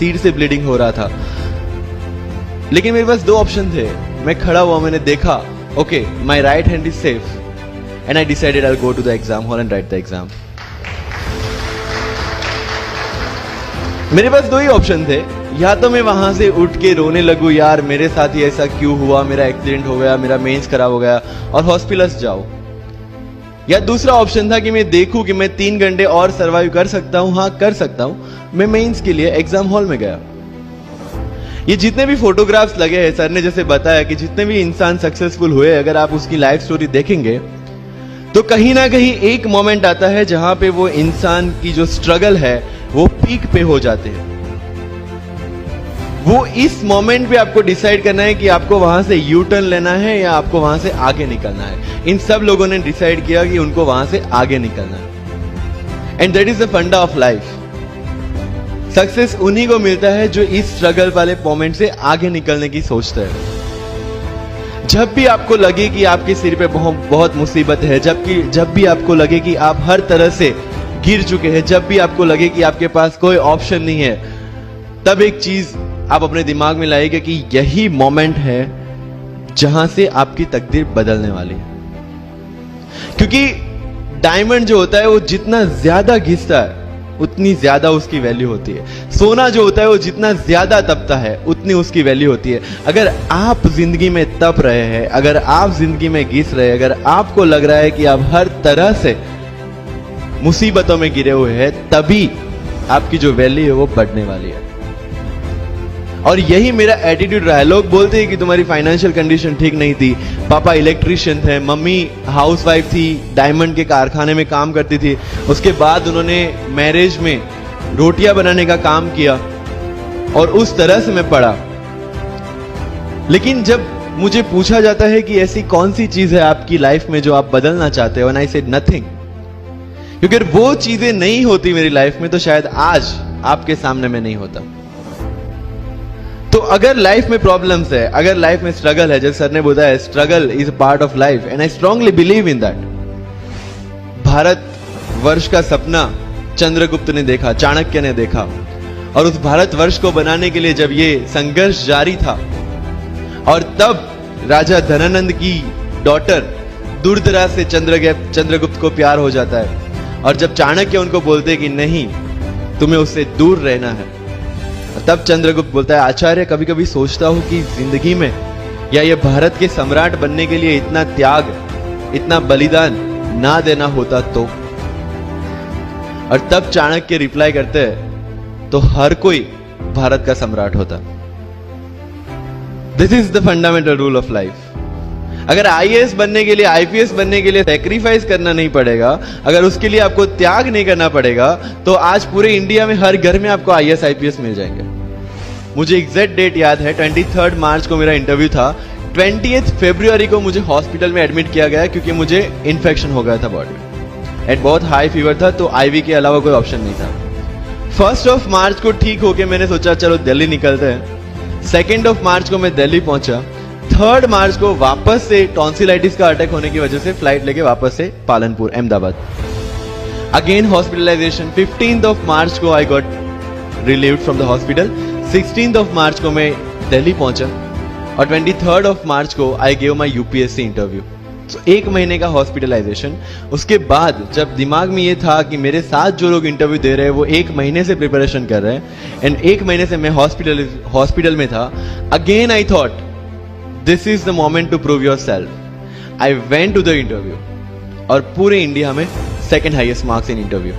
Seat से bleeding हो रहा था। लेकिन मेरे पास दो ऑप्शन थे। मैं खड़ा हुआ, मैंने देखा, okay my right hand is safe and I decided I will go to the exam hall and write the exam. मेरे पास दो ही ऑप्शन थे, या तो मैं वहां से उठ के रोने लगूं, यार मेरे साथ ही ऐसा क्यों हुआ, मेरा एक्सीडेंट हो गया, मेरा मेंस खराब हो गया और हॉस्पिटल जाओ, या दूसरा ऑप्शन था कि मैं देखूं कि मैं 3 घंटे और सरवाइव कर सकता हूं। हाँ कर सकता हूं। मैं मेंस के लिए एग्जाम हॉल में गया। ये जितने भी फोटोग्राफ्स लगे हैं, सर ने जैसे बताया कि जितने भी इंसान सक्सेसफुल हुए, अगर आप उसकी लाइफ स्टोरी देखेंगे तो कहीं ना कहीं एक मोमेंट आता है जहां पे वो इंसान की जो स्ट्रगल है वो पीक पे हो जाते हैं। वो इस मोमेंट पे आपको डिसाइड करना है कि आपको वहां से यू टर्न लेना है या आपको वहां से आगे निकलना है। इन सब लोगों ने डिसाइड किया कि उनको वहां से आगे निकलना है। एंड दैट इज द फंडा ऑफ लाइफ। सक्सेस उन्हीं को मिलता है जो इस स्ट्रगल वाले मोमेंट से आगे निकलने की सोचता है। जब भी आपको लगे कि आपके सिर पे बहुत मुसीबत है, जब भी आपको लगे कि आप हर तरह से गिर चुके हैं, जब भी आपको लगे कि आपके पास कोई ऑप्शन नहीं है, तब एक चीज आप अपने दिमाग में लाइएगा कि यही मोमेंट है जहां से आपकी तकदीर बदलने वाली है। क्योंकि डायमंड जो होता है वो जितना ज्यादा घिसता है उतनी ज्यादा उसकी वैल्यू होती है। सोना जो होता है वो जितना ज्यादा तपता है उतनी उसकी वैल्यू होती है। अगर आप जिंदगी में तप रहे हैं, अगर आप जिंदगी में घिस रहे हैं, अगर आपको लग रहा है कि आप हर तरह से मुसीबतों में गिरे हुए हैं, तभी आपकी जो वैल्यू है वो बढ़ने वाली है। और यही मेरा एटीट्यूड रहा है। लोग बोलते हैं कि तुम्हारी फाइनेंशियल कंडीशन ठीक नहीं थी, पापा इलेक्ट्रिशियन थे, मम्मी हाउसवाइफ थी, डायमंड के कारखाने में काम करती थी, उसके बाद उन्होंने मैरिज में रोटियां बनाने का काम किया और उस तरह से मैं पढ़ा। लेकिन जब मुझे पूछा जाता है कि ऐसी कौन सी चीज है आपकी लाइफ में जो आप बदलना चाहते हो, एंड आई सेड नथिंग। क्योंकि अगर वो चीजें नहीं होती मेरी लाइफ में तो शायद आज आपके सामने मैं नहीं होता। तो अगर लाइफ में प्रॉब्लम्स है, अगर लाइफ में स्ट्रगल है, जैसे सर ने बोला है struggle is a part of life and I strongly believe in that. Bharat वर्ष का सपना चंद्रगुप्त ने देखा, चाणक्य ने देखा, और उस भारत वर्ष को बनाने के लिए जब ये संघर्ष जारी था और तब राजा धनानंद की डॉटर दुर्धरा से चंद्रगुप्त को प्यार हो जाता है, और जब चाणक्य उनको बोलते कि नहीं तुम्हें उससे दूर रहना है, तब चंद्रगुप्त बोलता है आचार्य कभी कभी सोचता हूं कि जिंदगी में या ये भारत के सम्राट बनने के लिए इतना त्याग, इतना बलिदान ना देना होता तो। और तब चाणक्य रिप्लाई करते हैं तो हर कोई भारत का सम्राट होता। This is the fundamental rule of life. अगर आईएएस बनने के लिए, आईपीएस बनने के लिए सैक्रिफाइस करना नहीं पड़ेगा, अगर उसके लिए आपको त्याग नहीं करना पड़ेगा, तो आज पूरे इंडिया में हर घर में आपको आईएएस आईपीएस मिल जाएंगे। मुझे एग्जैक्ट डेट याद है, 23 मार्च को मेरा इंटरव्यू था। 20 फरवरी को मुझे हॉस्पिटल में एडमिट किया गया क्योंकि मुझे इन्फेक्शन हो गया था बॉडी में एंड बहुत हाई फीवर था, तो आईवी के अलावा कोई ऑप्शन नहीं था। 1 मार्च को ठीक होके मैंने सोचा चलो दिल्ली निकलते हैं। 2 मार्च को मैं दिल्ली पहुंचा। 3 मार्च को वापस से टॉन्सिलाइटिस का अटैक होने की वजह से फ्लाइट लेके वापस से पालनपुर अहमदाबाद, अगेन हॉस्पिटलाइजेशन। 15 मार्च को I got relieved from the hospital. 16 मार्च को मैं दिल्ली पहुंचा और 23 मार्च को I gave my UPSC interview. तो 1 महीने का हॉस्पिटलाइजेशन। उसके बाद जब दिमाग में ये था कि मेरे साथ जो लोग इंटरव्यू दे रहे हैं वो 1 महीने से प्रिपरेशन कर रहे हैं एंड 1 महीने से मैं हॉस्पिटल में था, again I thought this is the moment to prove yourself. I went to the interview और पूरे इंडिया में 2nd highest marks in interview.